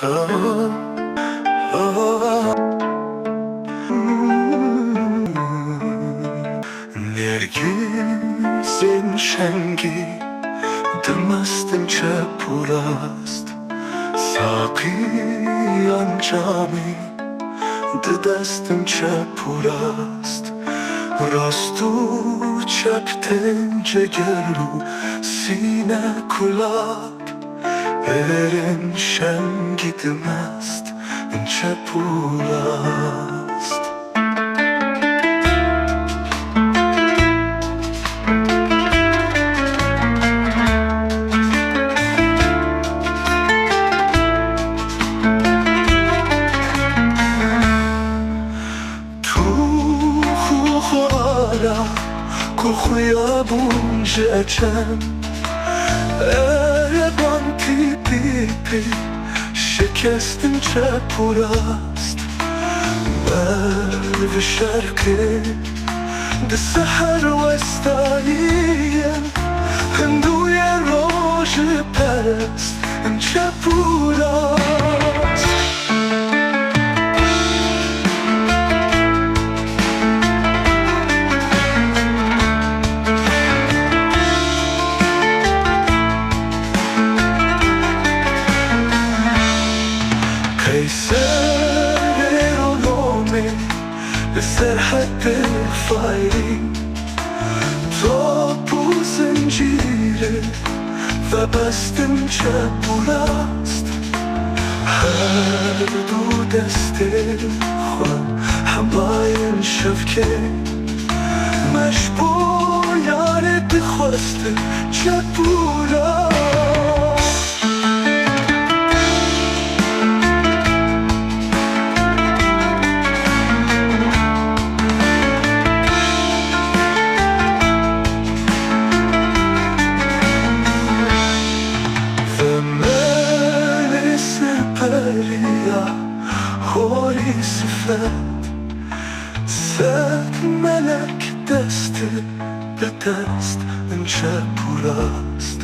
نرگس شنگی دمستم چپور است، ساقی آن جامی دستم چپور است. راستو چپتن جگرو سینه کلاب برن شنگی دمست چپور است. Koxuyabım jecem Ereban tipi şekestin çepur است. Merv şerki de seher vestaniye Hinduye roj perest çepur است. قیصر و نومی به سرحد فایری توپ و زنجیره و بستم چپور است. هر دو دست خود هماین شفکه مشبور یاره بخواسته چپور است. خوری سفید صد ملک دست به دست این چپور است.